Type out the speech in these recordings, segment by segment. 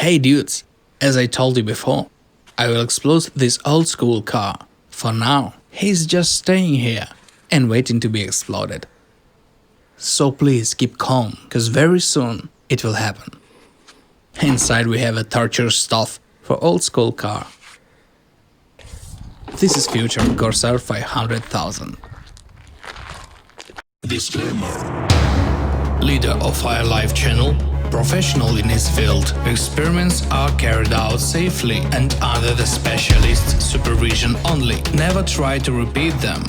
Hey dudes, as I told you before, I will explode this old school car. For now, he's just staying here and waiting to be exploded. So please keep calm, cause very soon it will happen. Inside we have a torture stuff for old school car. This is future Korsair 500,000. Disclaimer. Leader of Firelife channel, professional in his field, experiments are carried out safely and under the specialist's supervision only. Never try to repeat them.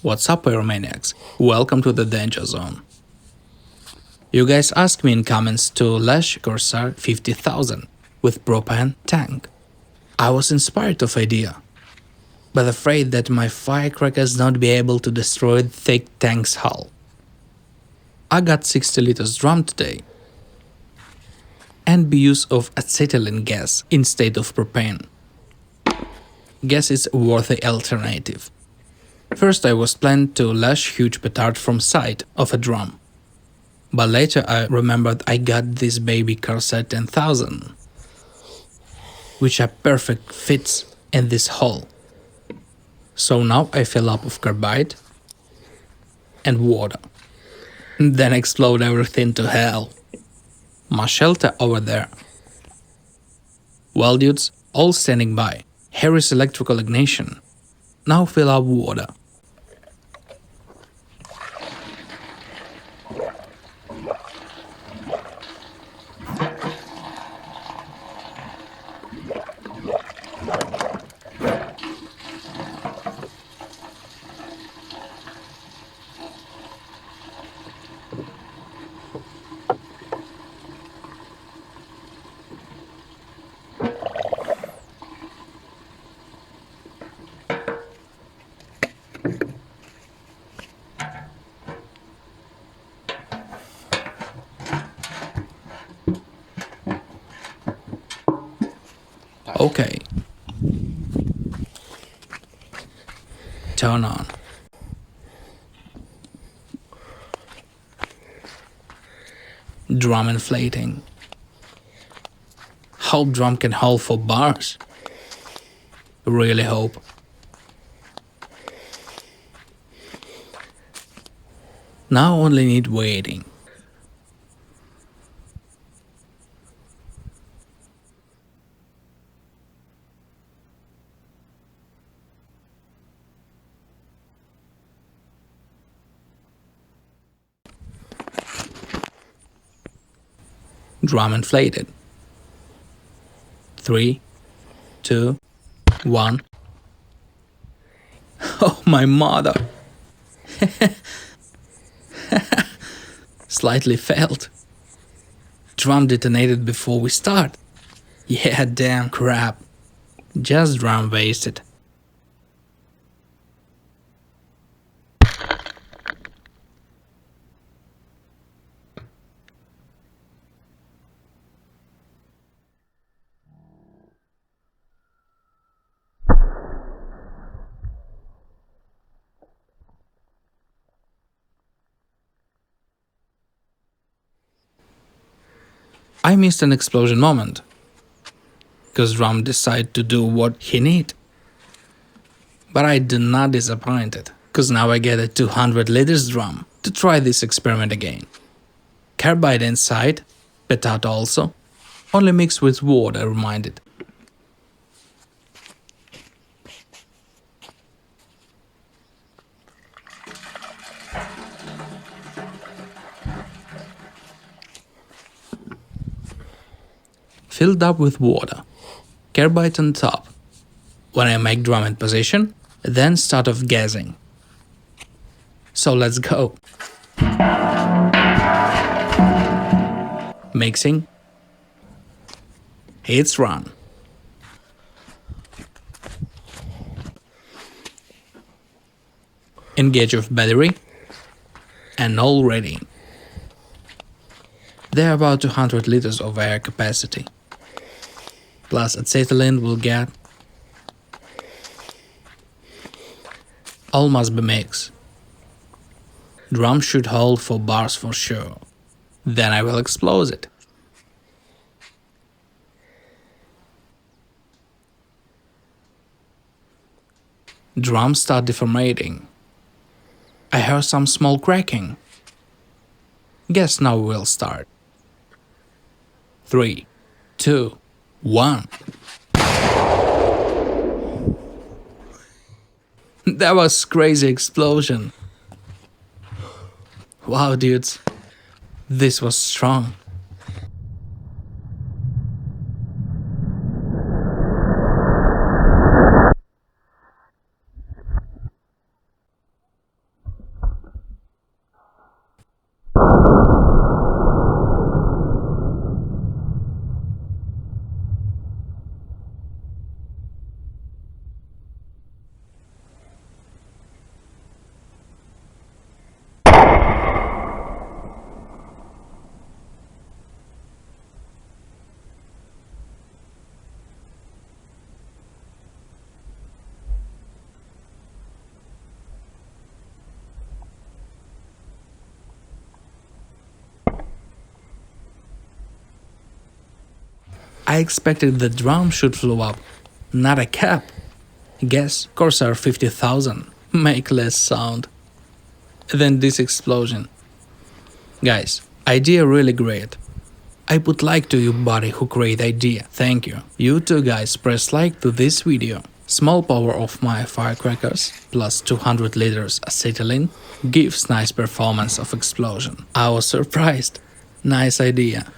What's up, pyromaniacs? Welcome to the danger zone. You guys asked me in comments to lash Korsair 50,000 with propane tank. I was inspired of idea, but afraid that my firecrackers not be able to destroy the thick tank's hull. I got 60 liters drum today and be use of acetylene gas instead of propane. Gas is a worthy alternative. First I was planned to lash huge petard from side of a drum, but later I remembered I got this baby Korsair 10,000, which are perfect fits in this hole. So now I fill up with carbide and water, then explode everything to hell. My shelter over there. Well dudes, all standing by. Here is electrical ignition. Now fill up water. Okay. Turn on. Drum inflating. Hope drum can hold 4 bars. Really hope. Now only need waiting. Drum inflated. 3, 2, 1. Oh my mother! Slightly failed. Drum detonated before we start. Yeah, damn crap. Just drum wasted. I missed an explosion moment, cause drum decided to do what he need. But I did not disappointed, cause now I get a 200 liters drum to try this experiment again. Carbide inside, Petard also, only mixed with water reminded. Filled up with water, carbide on top. When I make drum in position, then start off gassing. So let's go. Mixing. Hits run. Engage with battery. And all ready. There are about 200 liters of air capacity. Plus acetylene will get. All must be mixed. Drum should hold 4 bars for sure. Then I will explode it. Drums start deformating. I hear some small cracking. Guess now we'll start. 3, 2, 1. That was crazy explosion. Wow, dudes. This was strong. I expected the drum should blow up, not a cap. Guess Korsair 50,000, make less sound. Then this explosion. Guys, idea really great. I put like to you buddy who create idea, thank you. You too guys press like to this video. Small power of my firecrackers plus 200 liters acetylene gives nice performance of explosion. I was surprised. Nice idea.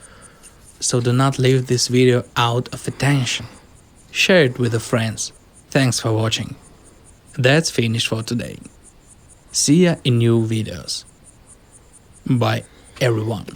So do not leave this video out of attention. Share it with your friends. Thanks for watching. That's finished for today. See ya in new videos. Bye everyone.